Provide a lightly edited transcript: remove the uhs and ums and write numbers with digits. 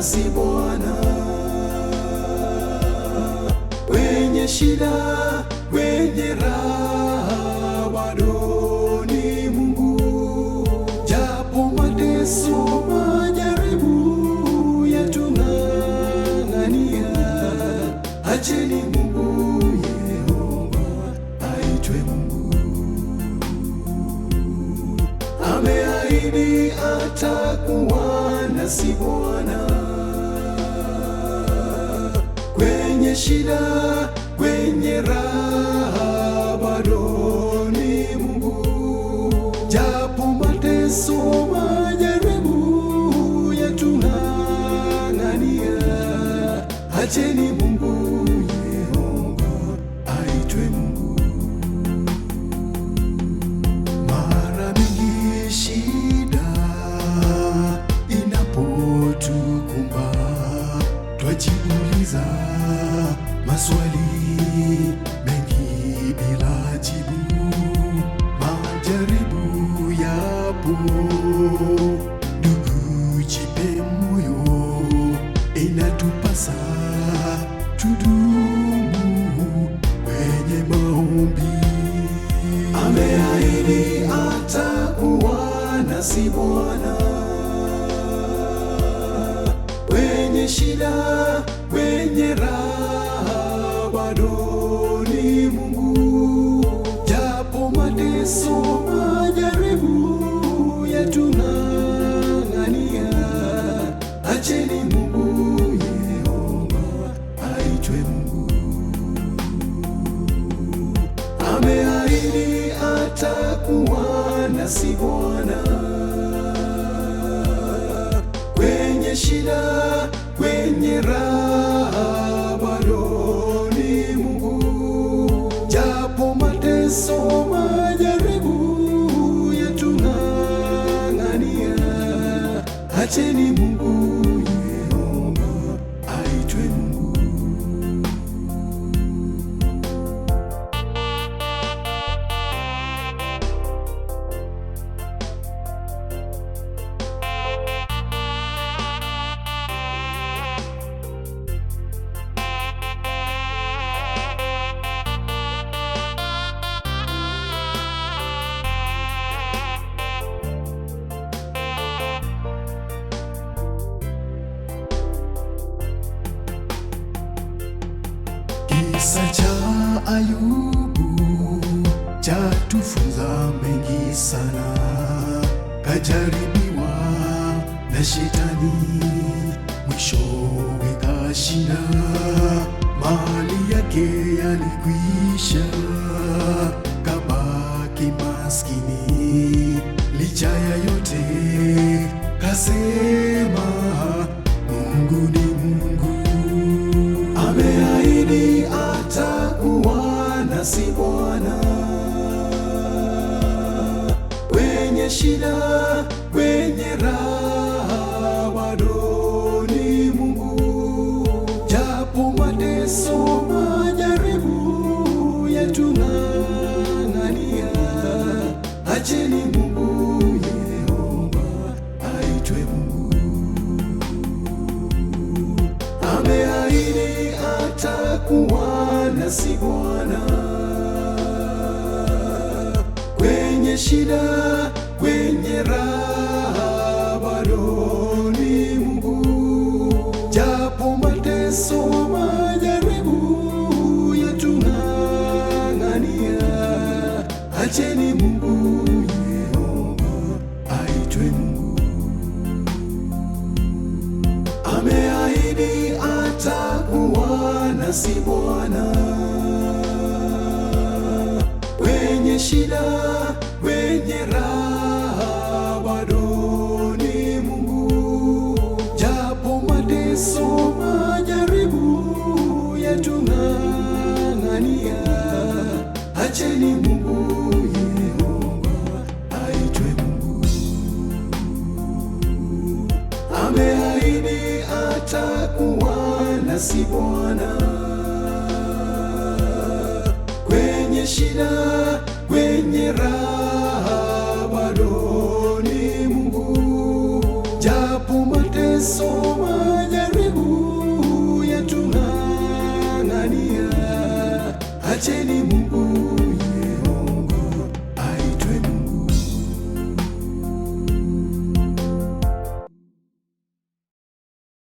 si Bwana. Kwenye shida, kwenye raha, bado ni Mungu. Japo mateso, majaribu yatung'ang'ania, acheni Mungu Yehova aitwe Mungu. Ameahidi atakuwa nasi Bwana. Kwenye shida, kwenye raha, bado ni Mungu. Japo mateso, majaribu yatung'ang'ania, acheni Mungu Yehova aitwe Mungu. Mara mingi shida inapotukumba, twajiuliza maswali mengi bila jibu. Majaribu yapo, ndugu, jipe moyo, inatupasa tudumu kwenye maombi. Ameahidi atakuwa nasi Bwana. Kwenye shida, kwenye raha, bado ni Mungu. Japo mateso, majaribu yatung'ang'ania, acheni Mungu Yehova aitwe Mungu. Ameahidi atakuwa nasi Bwana. Kwenye shida, kwenye raha, bado ni Mungu. Japo mateso, majaribu yatung'ang'ania, acheni Mungu Yehova aitwe Mungu. Kisa cha Ayubu chatufunza mengi sana. Kajaribiwa na Shetani, mwishowe kashinda. Mali yake yalikwisha, kabaki maskini. Licha ya yote kasema, Mungu ni Mungu. Ameahidi atakuwa nasi Bwana. Kwenye shida, kwenye raha, bado ni Mungu. Japo mateso, majaribu yatung'ang'ania, acheni Mungu Yehova aitwe Mungu. Ameahidi atakuwa nasi Bwana. Kwenye shida, kwenye raha, bado ni Mungu. Japo mateso, majaribu yatung'ang'ania, acheni Mungu Yehova aitwe Mungu. Ameahidi atakuwa nasi Bwana. Kwenye shida, kwenye raha, bado ni Mungu. Japo mateso, majaribu yatung'ang'ania, acheni Mungu Yehova aitwe Mungu. Ameahidi atakuwa nasi Bwana. Kwenye shida, kwenye raha, bado ni Mungu. Japo mateso mateso, majaribu yatung'ang'ania, acheni